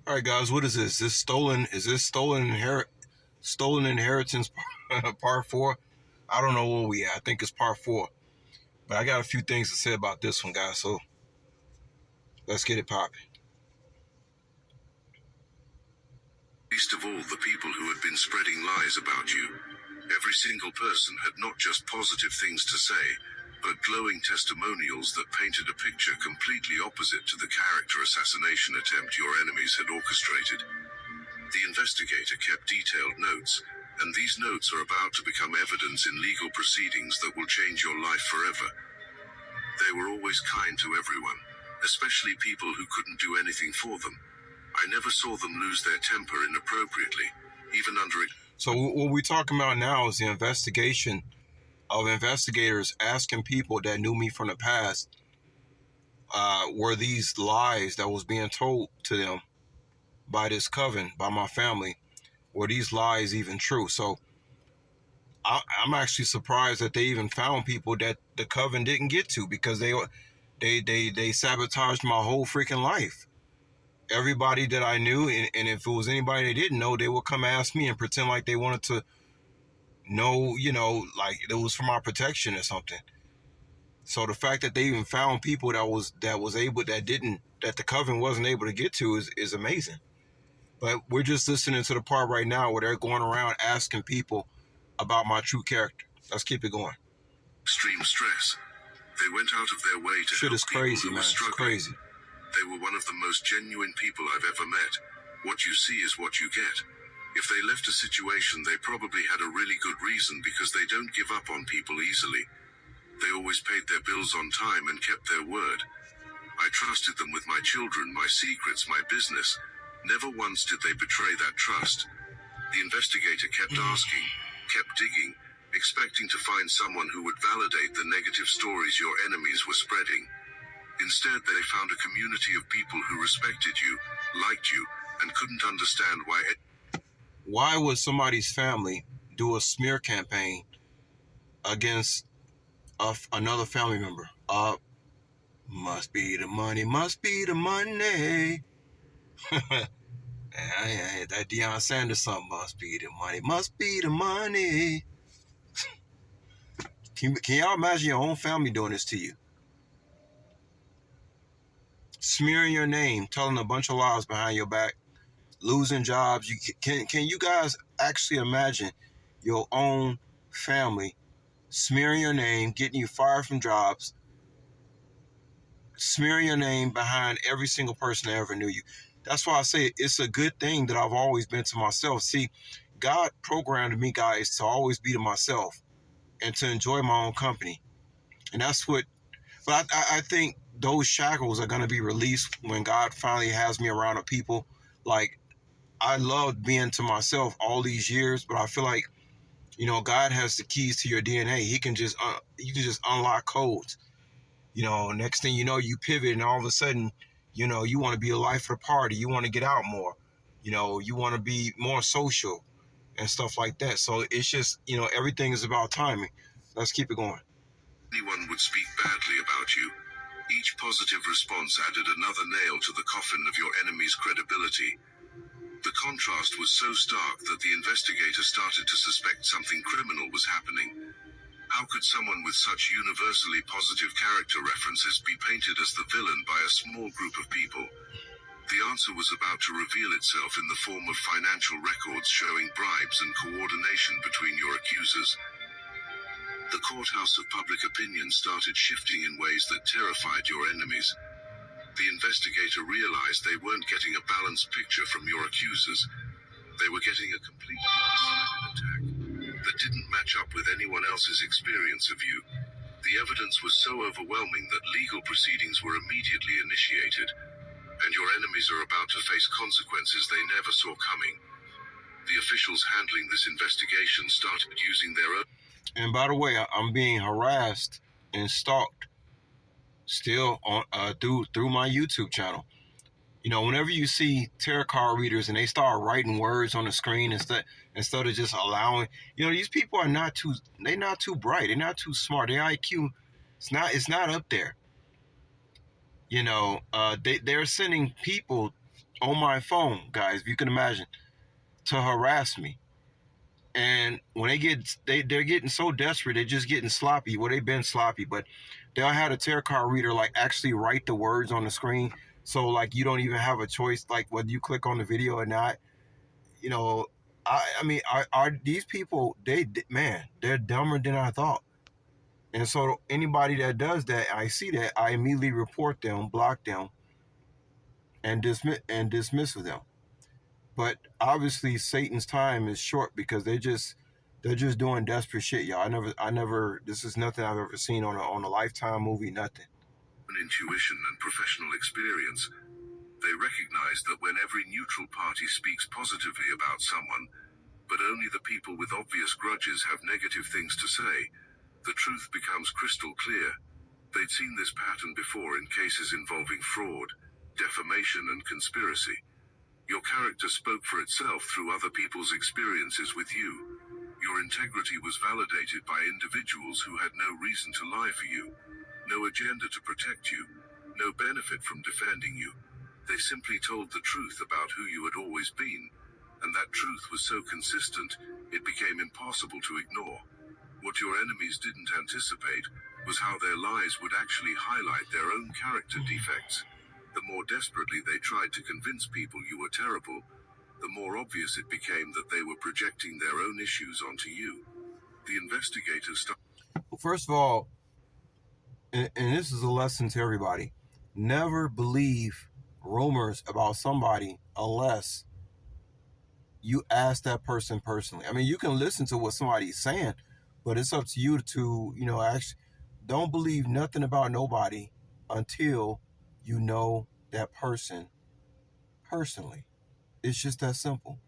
All right, guys, what is this? Is this stolen inheritance part four? I don't know where we at. I think it's part four. But I got a few things to say about this one, guys. So let's get it popping. Least of all the people who had been spreading lies about you. Every single person had not just positive things to say, but glowing testimonials that painted a picture completely opposite to the character assassination attempt your enemies had orchestrated. The investigator kept detailed notes, and these notes are about to become evidence in legal proceedings that will change your life forever. They were always kind to everyone, especially people who couldn't do anything for them. I never saw them lose their temper inappropriately, even under it. So what we're talking about now is the investigation of investigators asking people that knew me from the past, were these lies that was being told to them by this coven, by my family, were these lies even true? So I'm actually surprised that they even found people that the coven didn't get to, because they sabotaged my whole freaking life. Everybody that I knew, and if it was anybody they didn't know, they would come ask me and pretend like they wanted to know, like it was for my protection or something. So the fact that they even found people that the coven wasn't able to get to is amazing. But we're just listening to the part right now where they're going around asking people about my true character. Let's keep it going. Extreme stress. They went out of their way to Shit help is crazy, people who man. were It's struggling. crazy. They were one of the most genuine people I've ever met. What you see is what you get. If they left a situation, they probably had a really good reason, because they don't give up on people easily. They always paid their bills on time and kept their word. I trusted them with my children, my secrets, my business. Never once did they betray that trust. The investigator kept asking, kept digging, expecting to find someone who would validate the negative stories your enemies were spreading. Instead, they found a community of people who respected you, liked you, and couldn't understand Why would somebody's family do a smear campaign against another family member? Must be the money, must be the money. That Deion Sanders song, must be the money, must be the money. Can y'all imagine your own family doing this to you? Smearing your name, telling a bunch of lies behind your back, losing jobs. Can you guys actually imagine your own family smearing your name, getting you fired from jobs, smearing your name behind every single person that ever knew you? That's why I say it's a good thing that I've always been to myself. See, God programmed me, guys, to always be to myself and to enjoy my own company. And that's what, but I think those shackles are going to be released when God finally has me around the people. Like, I loved being to myself all these years, but I feel like, God has the keys to your DNA. He can just, you can just unlock codes. Next thing you know, you pivot, and all of a sudden, you want to be a life of the party. You want to get out more. You want to be more social and stuff like that. So it's just, everything is about timing. Let's keep it going. anyone would speak badly about you. Each positive response added another nail to the coffin of your enemy's credibility. The contrast was so stark that the investigator started to suspect something criminal was happening. How could someone with such universally positive character references be painted as the villain by a small group of people? The answer was about to reveal itself in the form of financial records showing bribes and coordination between your accusers. The courthouse of public opinion started shifting in ways that terrified your enemies. The investigator realized they weren't getting a balanced picture from your accusers. They were getting a completely one-sided attack that didn't match up with anyone else's experience of you. The evidence was so overwhelming that legal proceedings were immediately initiated, and your enemies are about to face consequences they never saw coming. The officials handling this investigation started using their own... And by the way, I'm being harassed and stalked still on through my YouTube channel. Whenever you see tarot card readers and they start writing words on the screen instead of just allowing, these people are not too bright, they're not too smart. Their IQ, it's not up there. They're sending people on my phone, guys, if you can imagine, to harass me. And when they're getting so desperate, they're just getting sloppy. Well, they've been sloppy, but they'll have a tarot card reader like actually write the words on the screen, so like you don't even have a choice, like whether you click on the video or not. You know, I mean, are these people? Man, they're dumber than I thought. And so anybody that does that, I see that, I immediately report them, block them, and dismiss of them. But obviously, Satan's time is short because they're just doing desperate shit, y'all. I never. This is nothing I've ever seen on a Lifetime movie. Nothing. Intuition and professional experience, they recognize that when every neutral party speaks positively about someone, but only the people with obvious grudges have negative things to say, the truth becomes crystal clear. They'd seen this pattern before in cases involving fraud, defamation, and conspiracy. Your character spoke for itself through other people's experiences with you. Your integrity was validated by individuals who had no reason to lie for you, no agenda to protect you, no benefit from defending you. They simply told the truth about who you had always been, and that truth was so consistent, it became impossible to ignore. What your enemies didn't anticipate was how their lies would actually highlight their own character defects. The more desperately they tried to convince people you were terrible, the more obvious it became that they were projecting their own issues onto you. The investigators started. Well, first of all, and this is a lesson to everybody: never believe rumors about somebody unless you ask that person personally. I mean, you can listen to what somebody's saying, but it's up to you to, actually don't believe nothing about nobody until you know that person personally. It's just that simple.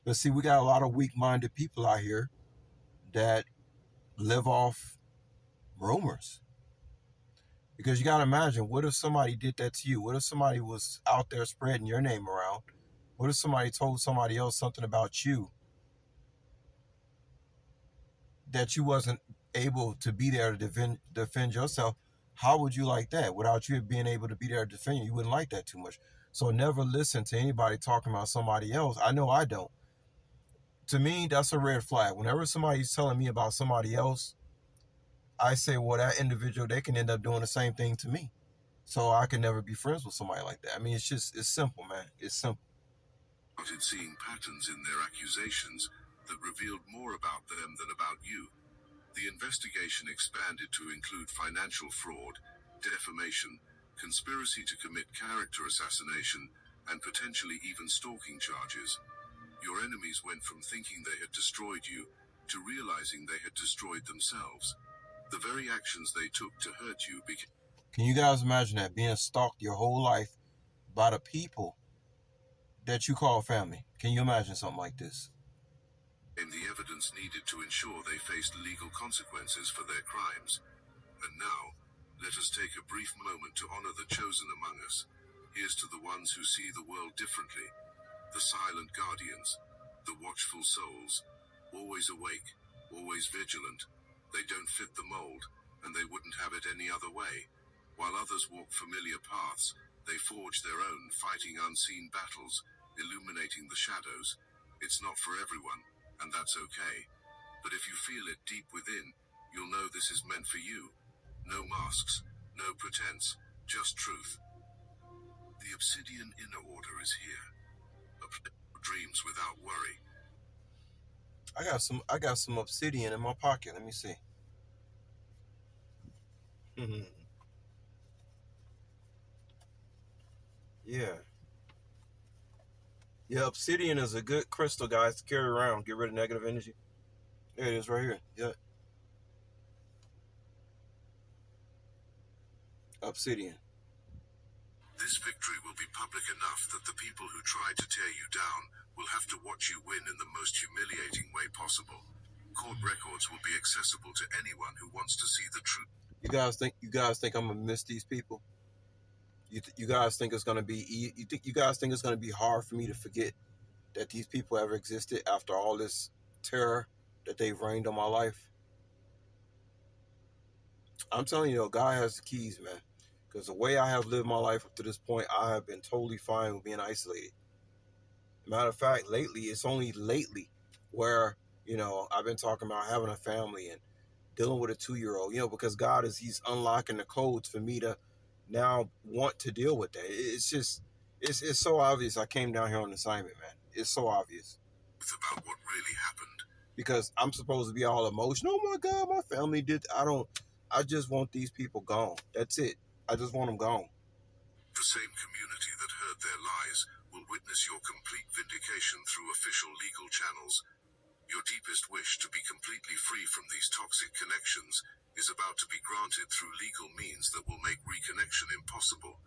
But see, we got a lot of weak-minded people out here that live off rumors. Because you got to imagine, what if somebody did that to you? What if somebody was out there spreading your name around? What if somebody told somebody else something about you that you wasn't able to be there to defend yourself? How would you like that? Without you being able to be there to defend you, you wouldn't like that too much. So never listen to anybody talking about somebody else. I know I don't. To me, that's a red flag. Whenever somebody's telling me about somebody else, I say, well, that individual, they can end up doing the same thing to me. So I can never be friends with somebody like that. I mean, it's simple, man. It's simple. Started seeing patterns in their accusations that revealed more about them than about you. The investigation expanded to include financial fraud, defamation, conspiracy to commit character assassination, and potentially even stalking charges. Your enemies went from thinking they had destroyed you to realizing they had destroyed themselves. The very actions they took to hurt you became. Can you guys imagine that, being stalked your whole life by the people that you call family? Can you imagine something like this? The evidence needed to ensure they faced legal consequences for their crimes. And now, let us take a brief moment to honor the chosen among us. Here's to the ones who see the world differently, the silent guardians, the watchful souls, always awake, always vigilant. They don't fit the mold, and they wouldn't have it any other way. While others walk familiar paths, they forge their own, fighting unseen battles, illuminating the shadows. It's not for everyone, and that's okay. But if you feel it deep within, you'll know this is meant for you. No masks, no pretense, just truth. The Obsidian Inner Order is here. A place for dreams without worry. I got some obsidian in my pocket. Let me see. Yeah. Yeah, obsidian is a good crystal, guys, to carry around. Get rid of negative energy. There it is right here. Yeah. Obsidian. This victory will be public enough that the people who tried to tear you down will have to watch you win in the most humiliating way possible. Court records will be accessible to anyone who wants to see the truth. You guys think I'm gonna miss these people? You guys think it's gonna be you guys think it's gonna be hard for me to forget that these people ever existed after all this terror that they've rained on my life? I'm telling you, God has the keys, man. Because the way I have lived my life up to this point, I have been totally fine with being isolated. Matter of fact, lately, it's only lately where, I've been talking about having a family and dealing with a 2 year old, because God He's unlocking the codes for me to now want to deal with that. It's just, it's so obvious I came down here on assignment, man. It's so obvious. About what really happened. Because I'm supposed to be all emotional. Oh my God, my family did. I just want these people gone. That's it. I just want them gone. The same community that heard their lies will witness your complete vindication through official legal channels. Your deepest wish to be completely free from these toxic connections is about to be granted through legal means that will make reconnection impossible.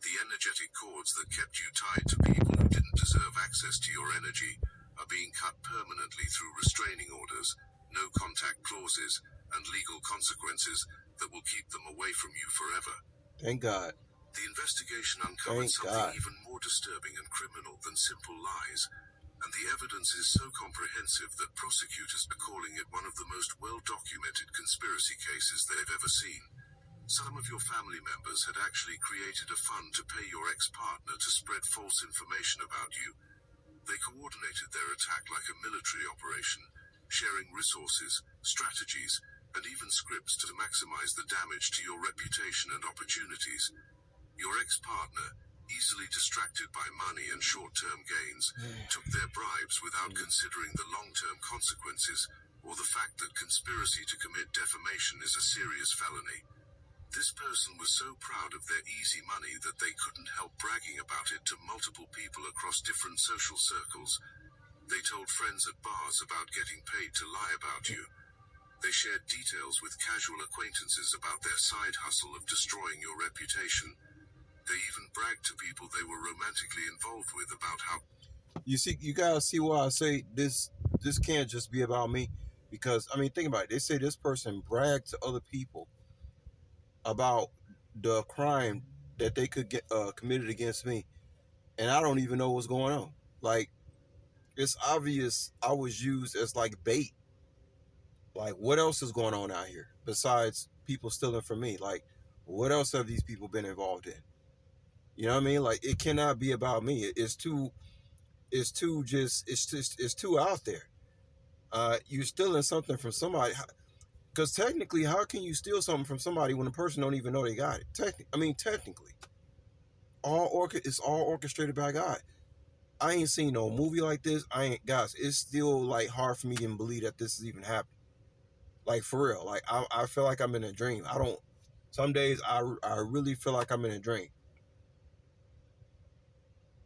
The energetic cords that kept you tied to people who didn't deserve access to your energy are being cut permanently through restraining orders, no contact clauses, and legal consequences that will keep them away from you forever. Thank God. The investigation uncovered something even more disturbing and criminal than simple lies, and the evidence is so comprehensive that prosecutors are calling it one of the most well-documented conspiracy cases they've ever seen. Some of your family members had actually created a fund to pay your ex-partner to spread false information about you. They coordinated their attack like a military operation, sharing resources, strategies, and even scripts to maximize the damage to your reputation and opportunities. Your ex-partner, easily distracted by money and short-term gains, took their bribes without considering the long-term consequences or the fact that conspiracy to commit defamation is a serious felony. This person was so proud of their easy money that they couldn't help bragging about it to multiple people across different social circles. They told friends at bars about getting paid to lie about you. They shared details with casual acquaintances about their side hustle of destroying your reputation. They even bragged to people they were romantically involved with about how... You see, you gotta see why I say this can't just be about me. Because, think about it. They say this person bragged to other people about the crime that they could get committed against me, and I don't even know what's going on. Like, it's obvious I was used as like bait. Like, what else is going on out here besides people stealing from me? Like, what else have these people been involved in? You know what I mean? Like, it cannot be about me. It's too out there. You're stealing something from somebody. Because technically, how can you steal something from somebody when the person don't even know they got it? Technically, it's all orchestrated by God. I ain't seen no movie like this. Guys. It's still like hard for me to even believe that this is even happening. Like, for real. Like, I feel like I'm in a dream. I don't. Some days I really feel like I'm in a dream.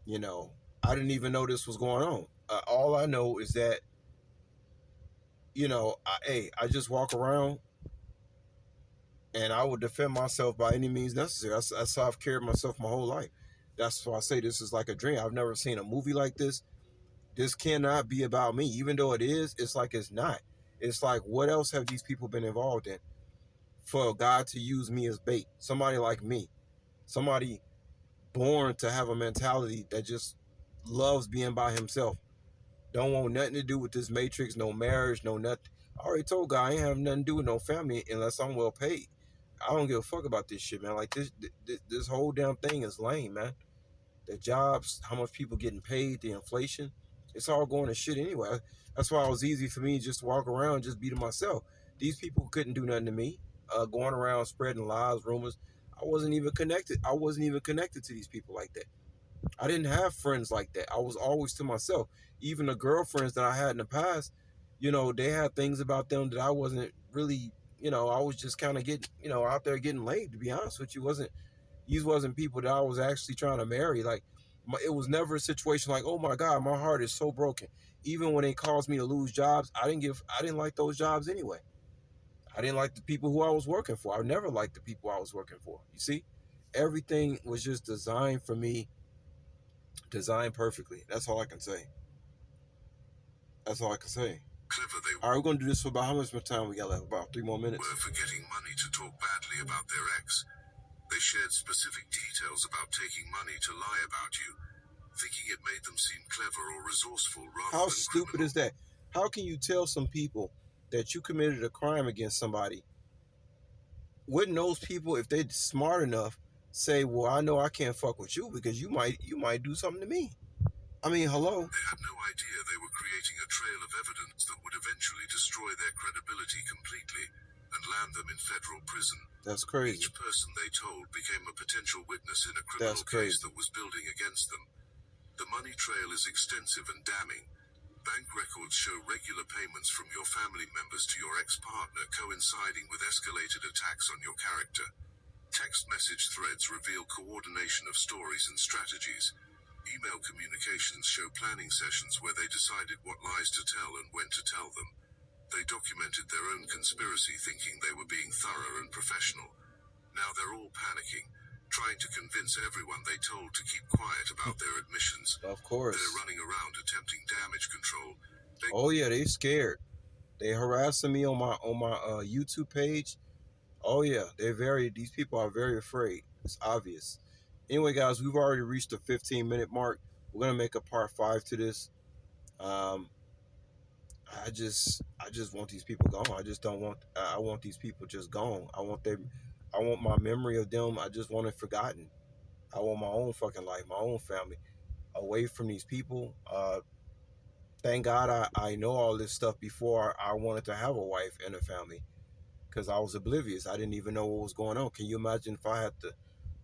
I didn't even know this was going on. All I know is that I just walk around and I will defend myself by any means necessary. That's how I've carried myself my whole life. That's why I say this is like a dream. I've never seen a movie like this. This cannot be about me. Even though it is, it's like it's not. It's like, what else have these people been involved in for God to use me as bait? Somebody like me. Somebody born to have a mentality that just loves being by himself. Don't want nothing to do with this matrix, no marriage, no nothing. I already told God I ain't have nothing to do with no family unless I'm well paid. I don't give a fuck about this shit, man. Like, this whole damn thing is lame, man. The jobs, how much people getting paid, the inflation, it's all going to shit anyway. That's why it was easy for me just to walk around, just be to myself. These people couldn't do nothing to me. Going around spreading lies, rumors. I wasn't even connected. I wasn't even connected to these people like that. I didn't have friends like that. I was always to myself. Even the girlfriends that I had in the past, they had things about them that I wasn't really, I was just kind of getting, out there getting laid, to be honest with you. These wasn't people that I was actually trying to marry. Like, it was never a situation like, oh my God, my heart is so broken. Even when they caused me to lose jobs, I didn't like those jobs anyway. I didn't like the people who I was working for. I never liked the people I was working for. You see, everything was just designed for me, designed perfectly. That's all I can say. That's all I can say. Clever they All right, we're gonna do this for about how much more time we got left? About 3 more minutes. were for getting money to talk badly about their ex. They shared specific details about taking money to lie about you, thinking it made them seem clever or resourceful rather How than stupid criminal. is that? How can you tell some people that you committed a crime against somebody? Wouldn't those people, if they're smart enough, say, well, I know I can't fuck with you because you might do something to me. I mean, hello. They had no idea they were creating a trail of evidence that would eventually destroy their credibility completely and land them in federal prison. That's crazy. Each person they told became a potential witness in a That's criminal case crazy. that was building against them. The money trail is extensive and damning. Bank records show regular payments from your family members to your ex-partner coinciding with escalated attacks on your character. Text message threads reveal coordination of stories and strategies. Email communications show planning sessions where they decided what lies to tell and when to tell them. They documented their own conspiracy thinking they were being thorough and professional. Now they're all panicking, trying to convince everyone they told to keep quiet about their admissions. Of They're course. running around attempting damage control. Oh yeah, they scared. They harassing me on my YouTube page. Oh yeah, these people are very afraid. It's obvious. Anyway, guys, we've already reached the 15-minute mark. We're gonna make a part 5 to this. Um, I just want these people gone. I just don't want. I want these people just gone. I want my memory of them. I just want it forgotten. I want my own fucking life, my own family, away from these people. Thank God I know all this stuff before I wanted to have a wife and a family because I was oblivious. I didn't even know what was going on. Can you imagine if I had to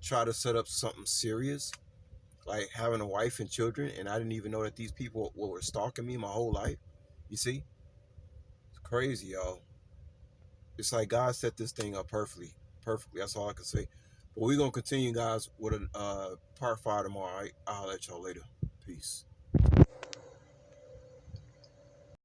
try to set up something serious, like having a wife and children, and I didn't even know that these people were stalking me my whole life? You see, it's crazy, y'all. It's like God set this thing up perfectly. Perfectly. That's all I can say. But we're gonna continue, guys, with a part 5 tomorrow. All right? I'll let y'all later. Peace.